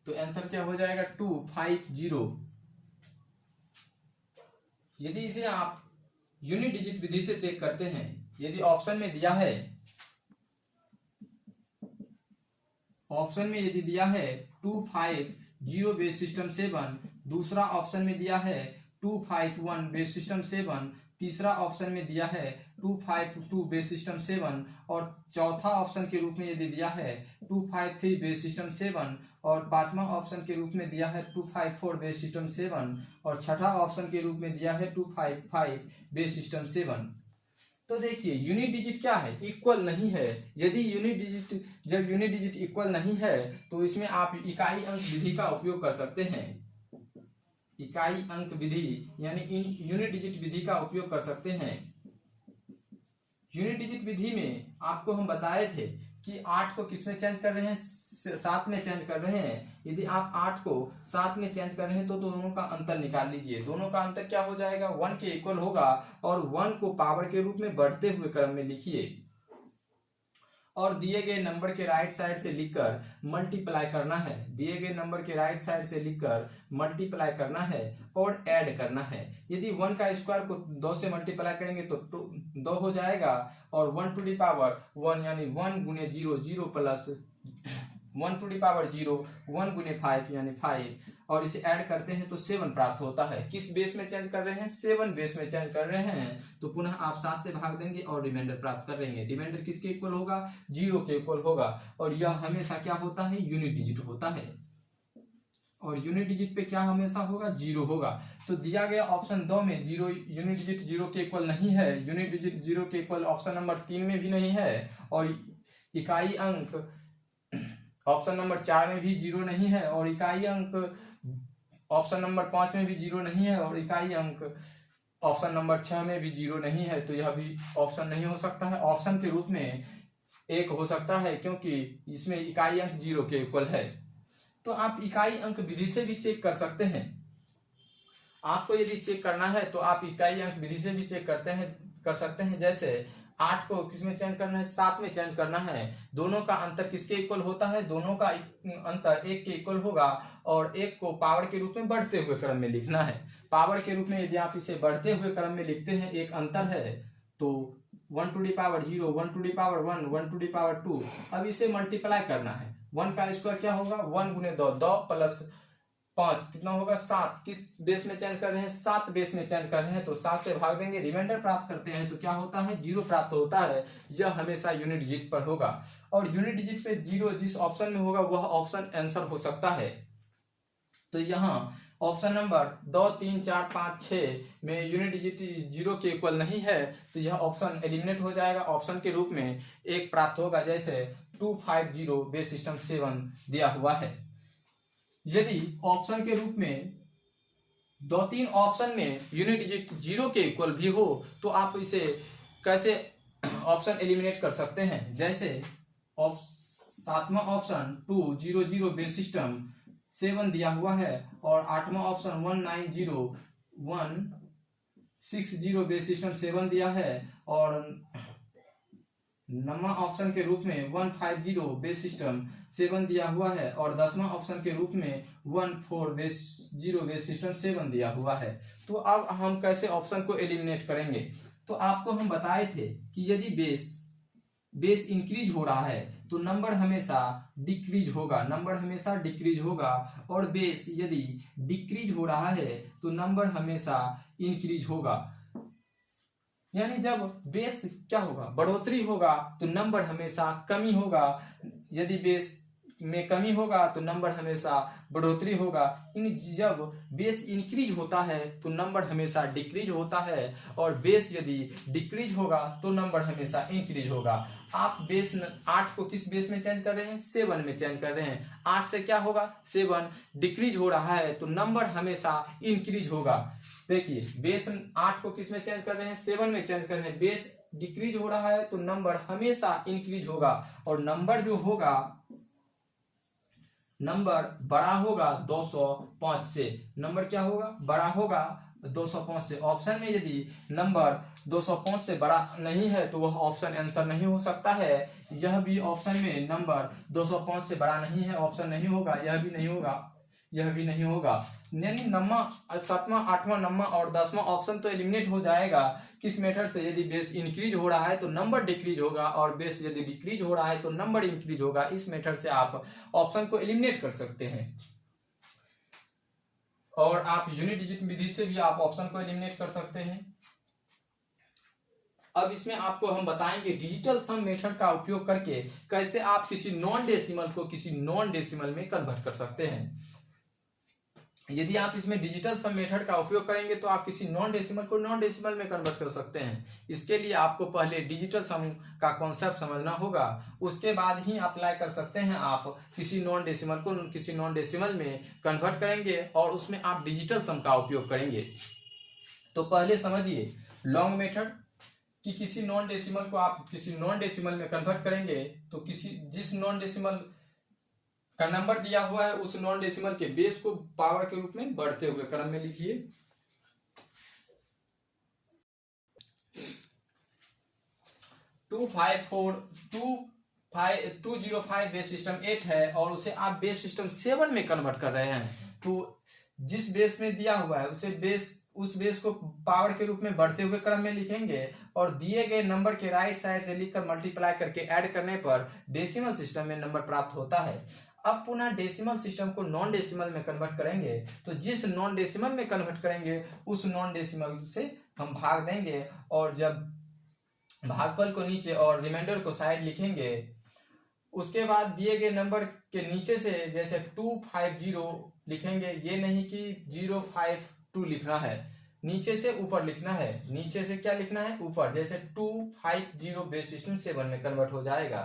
तो आंसर क्या हो जाएगा? 250। यदि इसे आप यूनिट डिजिट विधि से चेक करते हैं, यदि ऑप्शन में दिया है, ऑप्शन में यदि दिया है 250 बेस सिस्टम 7, दूसरा ऑप्शन में दिया है 251 बेस सिस्टम 7, तीसरा ऑप्शन में दिया है 252 बेस सिस्टम 7, और चौथा ऑप्शन के रूप में यदि दिया है 253 बेस सिस्टम 7, और पांचवा ऑप्शन के रूप में दिया है 254 बेस सिस्टम 7, और छठा ऑप्शन के रूप में दिया है 255 बेस सिस्टम 7। तो देखिए, यूनिट डिजिट क्या है? इक्वल नहीं है। यदि जब यूनिट डिजिट इक्वल नहीं है तो इसमें आप इकाई अंक विधि का उपयोग कर सकते हैं। इकाई अंक विधि यानी यूनिट डिजिट विधि का उपयोग कर सकते हैं। यूनिट डिजिट विधि में आपको हम बताए थे कि 8 को किस में चेंज कर रहे हैं? 7 में चेंज कर रहे हैं। यदि आप 8 को 7 में चेंज कर रहे हैं तो दोनों का अंतर निकाल लीजिए। दोनों का अंतर क्या हो जाएगा? 1 के इक्वल होगा, और 1 को पावर के रूप में बढ़ते हुए क्रम में लिखिए, और दिए गए नंबर के राइट साइड से लिखकर मल्टीप्लाई करना है। दिए गए नंबर के राइट साइड से लिखकर मल्टीप्लाई करना है और ऐड करना है। यदि 1 का स्क्वायर को 2 से मल्टीप्लाई करेंगे तो 2 हो जाएगा, और 1 टू दी पावर 1 यानी 1 गुने 0, 0 प्लस 1 टू दी पावर 0, 1 गुने 5 यानी 5, और इसे ऐड करते हैं तो 7 प्राप्त होता है। किस बेस में चेंज कर रहे हैं? 7 बेस में चेंज कर रहे हैं। तो पुनः आप 7 से भाग देंगे और रिमाइंडर प्राप्त कर लेंगे। रिमाइंडर किसके इक्वल होगा? 0 के इक्वल होगा। और यह हमेशा क्या होता है? यूनिट डिजिट होता है, और यूनिट डिजिट पे क्या हमेशा होगा? 0 होगा। तो दिया गया ऑप्शन 2 में 0 यूनिट डिजिट 0 के इक्वल नहीं है, यूनिट डिजिट 0 के इक्वल ऑप्शन नंबर 3 में भी नहीं है, और इकाई अंक ऑप्शन नंबर 4 में भी 0 नहीं है, और इकाई अंक ऑप्शन नंबर 5 में भी 0 नहीं है, और इकाई अंक ऑप्शन नंबर 6 में भी 0 नहीं है। तो यह भी ऑप्शन नहीं हो सकता है। ऑप्शन के रूप में एक हो सकता है, क्योंकि इसमें इकाई अंक 0 के इक्वल है। तो आप इकाई अंक विधि से भी चेक कर सकते हैं। आपको यदि चेक करना है तो आप इकाई अंक विधि से भी चेक कर सकते हैं। जैसे 8 को किसमें चेंज करना है? 7 में चेंज करना है। दोनों का अंतर किसके इक्वल होता है? दोनों का अंतर 1 के इक्वल होगा, और 1 को पावर के रूप में बढ़ते हुए क्रम में लिखना है। पावर के रूप में यदि आप इसे बढ़ते हुए क्रम में लिखते हैं, एक अंतर है, तो 1 to the power 0, 1 to the power 1, 1 to the power 2। अब इसे मल्टीप्लाई करना है। 1 का स्क्वायर क्या होगा? 1 गुने 2, 2 प्लस 5 कितना होगा? 7। किस बेस में चेंज कर रहे हैं? 7 बेस में चेंज कर रहे हैं। तो 7 से भाग देंगे, रिमाइंडर प्राप्त करते हैं तो क्या होता है? 0 प्राप्त होता है। यह हमेशा यूनिट डिजिट पर होगा, और यूनिट डिजिट पे 0 जिस ऑप्शन में होगा वह ऑप्शन आंसर हो सकता है। तो यहाँ ऑप्शन नंबर 2, 3, 4, 5, 6 में यूनिट डिजिट 0 के इक्वल नहीं है, तो यह ऑप्शन एलिमिनेट हो जाएगा। ऑप्शन के रूप में 1 प्राप्त होगा, जैसे 250 बेस सिस्टम 7 दिया हुआ है। यदि ऑप्शन के रूप में 2-3 ऑप्शन में यूनिट डिजिट 0 के इक्वल भी हो, तो आप इसे कैसे ऑप्शन एलिमिनेट कर सकते हैं? जैसे 7वां ऑप्शन 200 बेस सिस्टम 7 दिया हुआ है, और 8वां ऑप्शन 160 बेस सिस्टम 7 दिया है, और 9वां ऑप्शन के रूप में 150 बेस सिस्टम 7 दिया हुआ है, और 10वां ऑप्शन के रूप में 14 बेस सिस्टम 7 दिया हुआ है। तो अब हम कैसे ऑप्शन को एलिमिनेट करेंगे? तो आपको हम बताए थे कि यदि बेस इंक्रीज हो रहा है तो नंबर हमेशा डिक्रीज होगा, नंबर हमेशा डिक्रीज होगा, और बेस यदि डिक्रीज हो रहा है तो नंबर हमेशा इंक्रीज होगा। यानी जब बेस क्या होगा? बढ़ोतरी होगा तो नंबर हमेशा कमी होगा, यदि बेस में कमी होगा तो नंबर हमेशा बढ़ोतरी होगा। जब बेस इंक्रीज होता है तो नंबर हमेशा डिक्रीज होता है, और बेस यदि डिक्रीज होगा तो नंबर हमेशा इंक्रीज होगा। आप बेस 8 को किस बेस में चेंज कर रहे हैं? 7 में चेंज कर रहे हैं। 8 से क्या होगा? 7 डिक्रीज हो रहा है तो नंबर हमेशा इंक्रीज होगा। देखिए, बेस 8 को किस में चेंज कर रहे हैं? 7 में चेंज कर रहे हैं। बेस डिक्रीज हो रहा है तो नंबर हमेशा इंक्रीज होगा, और नंबर जो होगा, नंबर बड़ा होगा 205 से। नंबर क्या होगा? बड़ा होगा 205 से। ऑप्शन में यदि नंबर 205 से बड़ा नहीं है तो वह ऑप्शन आंसर नहीं हो सकता है। यह भी ऑप्शन में नंबर 205 से बड़ा नहीं है, ऑप्शन नहीं होगा। यह भी नहीं होगा, यह भी नहीं होगा। यानी 9वां, 7वां, 8वां, 9वां और 10वां ऑप्शन तो एलिमिनेट हो जाएगा। किस मेथड से? यदि बेस इंक्रीज हो रहा है तो नंबर डिक्रीज होगा, और बेस यदि डिक्रीज हो रहा है तो नंबर इंक्रीज होगा। इस मेथड से आप ऑप्शन को एलिमिनेट कर सकते हैं, और आप यूनिट डिजिट विधि से भी आप ऑप्शन को एलिमिनेट कर सकते हैं। अब इसमें आपको हम बताएंगे डिजिटल सम मेथड का उपयोग करके कैसे आप किसी नॉन डेसिमल को किसी नॉन डेसिमल में कन्वर्ट कर सकते हैं। यदि आप इसमें डिजिटल सम मेथड का उपयोग करेंगे तो आप किसी नॉन डेसिमल को नॉन डेसिमल में कन्वर्ट कर सकते हैं। इसके लिए आपको पहले डिजिटल सम का कॉन्सेप्ट समझना होगा, उसके बाद ही अप्लाई कर सकते हैं। आप किसी नॉन डेसिमल को किसी नॉन डेसिमल में कन्वर्ट करेंगे और उसमें आप डिजिटल सम का उपयोग करेंगे। तो पहले समझिए लॉन्ग मेथड कि किसी नॉन डेसिमल को आप किसी नॉन डेसिमल में कन्वर्ट करेंगे तो जिस नॉन डेसिमल का नंबर दिया हुआ है उस नॉन डेसिमल के बेस को पावर के रूप में बढ़ते हुए क्रम में लिखिए। 205 बेस सिस्टम 8 है और उसे आप बेस सिस्टम 7 में कन्वर्ट कर रहे हैं। तो जिस बेस में दिया हुआ है उसे बेस उस बेस को पावर के रूप में बढ़ते हुए क्रम में लिखेंगे और दिए गए नंबर के राइट साइड से लिखकर मल्टीप्लाई करके ऐड करने पर डेसिमल सिस्टम में नंबर प्राप्त होता है। अब पुनः डेसिमल सिस्टम को नॉन डेसिमल में कन्वर्ट करेंगे, तो जिस नॉन डेसिमल में कन्वर्ट करेंगे उस नॉन डेसिमल से हम भाग देंगे और जब भागफल को नीचे और रिमाइंडर को साइड लिखेंगे, उसके बाद दिए गए नंबर के नीचे से जैसे 250 लिखेंगे, ये नहीं कि 052 लिखना है, नीचे से ऊपर लिखना है। नीचे से क्या लिखना है? ऊपर। जैसे 250 बेस सिस्टम 7 में कन्वर्ट हो जाएगा।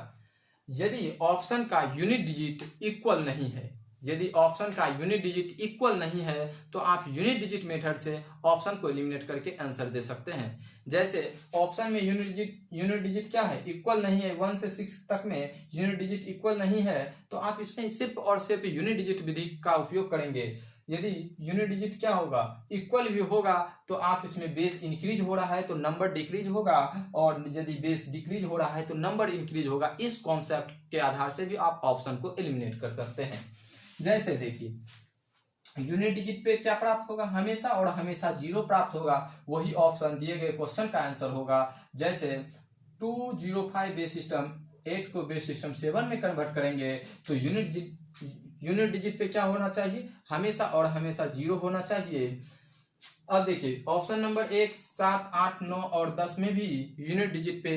यदि ऑप्शन का यूनिट डिजिट इक्वल नहीं है, यदि ऑप्शन का यूनिट डिजिट इक्वल नहीं है तो आप यूनिट डिजिट मेथड से ऑप्शन को एलिमिनेट करके आंसर दे सकते हैं। जैसे ऑप्शन में यूनिट डिजिट क्या है? इक्वल नहीं है। 1 से 6 तक में यूनिट डिजिट इक्वल नहीं है तो आप इसमें सिर्फ और सिर्फ यूनिट डिजिट विधि का उपयोग करेंगे। यदि यूनिट डिजिट क्या होगा? इक्वल भी होगा तो आप इसमें बेस इंक्रीज हो रहा है तो नंबर डिक्रीज होगा, और यदि बेस डिक्रीज हो रहा है तो नंबर इंक्रीज होगा। इस कॉन्सेप्ट के आधार से भी आप ऑप्शन को एलिमिनेट कर सकते हैं। जैसे देखिए, यूनिट डिजिट पे क्या प्राप्त होगा? हमेशा और हमेशा 0 प्राप्त होगा। वही ऑप्शन दिए गए क्वेश्चन का आंसर होगा। जैसे 205 बेस सिस्टम 8 को बेस सिस्टम 7 में कन्वर्ट करेंगे तो यूनिट डिजिट पे क्या होना चाहिए? हमेशा और हमेशा 0 होना चाहिए। अब देखिए, ऑप्शन नंबर 1, 7, 8, 9 और 10 में भी यूनिट डिजिट पे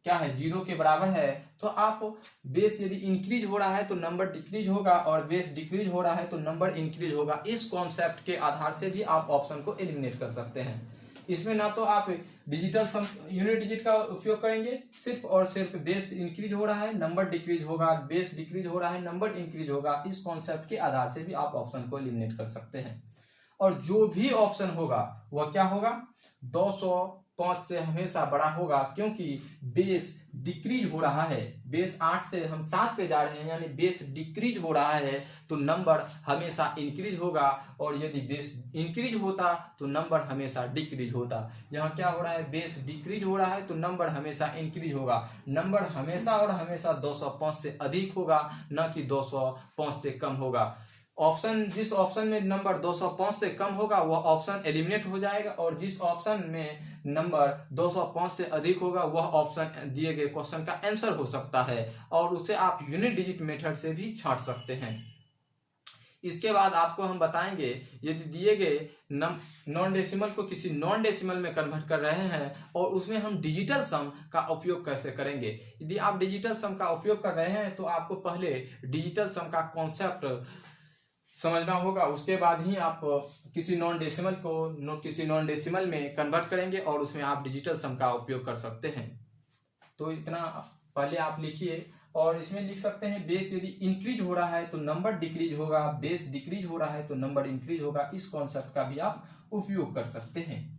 क्या है? 0 के बराबर है। तो आप बेस यदि इंक्रीज हो रहा है तो नंबर डिक्रीज होगा, और बेस डिक्रीज हो रहा है तो नंबर इंक्रीज होगा। इस कॉन्सेप्ट के आधार से भी आप ऑप्शन को एलिमिनेट कर सकते हैं। इसमें ना तो आप डिजिटल सम यूनिट डिजिट का उपयोग करेंगे, सिर्फ और सिर्फ बेस इंक्रीज हो रहा है, नंबर डिक्रीज होगा, बेस डिक्रीज हो रहा है, नंबर इंक्रीज होगा। इस कॉन्सेप्ट के आधार से भी आप ऑप्शन को एलिमिनेट कर सकते हैं। और जो भी ऑप्शन होगा वह क्या होगा? 205 से हमेशा बड़ा होगा, क्योंकि बेस डिक्रीज हो रहा है। बेस 8 से हम 7 पे जा रहे हैं, यानी बेस डिक्रीज हो रहा है तो नंबर हमेशा इंक्रीज होगा, और यदि बेस इंक्रीज होता तो नंबर हमेशा डिक्रीज होता। यहाँ क्या हो रहा है? बेस डिक्रीज हो रहा है तो नंबर हमेशा इंक्रीज होगा। नंबर हमेशा और हमेशा 205 से अधिक होगा, न कि 205 से कम होगा। जिस ऑप्शन में नंबर 205 से कम होगा वह ऑप्शन एलिमिनेट हो जाएगा, और जिस ऑप्शन में नंबर 205 से अधिक होगा वह ऑप्शन दिए गए क्वेश्चन का आंसर हो सकता है, और उसे आप यूनिट डिजिट मेथड से भी छांट सकते हैं। इसके बाद आपको हम बताएंगे, यदि दिए गए नॉन डेसिमल को किसी नॉन डेसिमल में कन्वर्ट कर रहे हैं और उसमें हम डिजिटल सम का उपयोग कैसे करेंगे। यदि आप डिजिटल सम का उपयोग कर रहे हैं तो आपको पहले डिजिटल सम का कॉन्सेप्ट समझना होगा, उसके बाद ही आप किसी नॉन डेसिमल में कन्वर्ट करेंगे और उसमें आप डिजिटल सम का उपयोग कर सकते हैं। तो इतना पहले आप लिखिए, और इसमें लिख सकते हैं बेस यदि इंक्रीज हो रहा है तो नंबर डिक्रीज होगा, बेस डिक्रीज हो रहा है तो नंबर इंक्रीज होगा। इस कॉन्सेप्ट का भी आप उपयोग कर सकते हैं।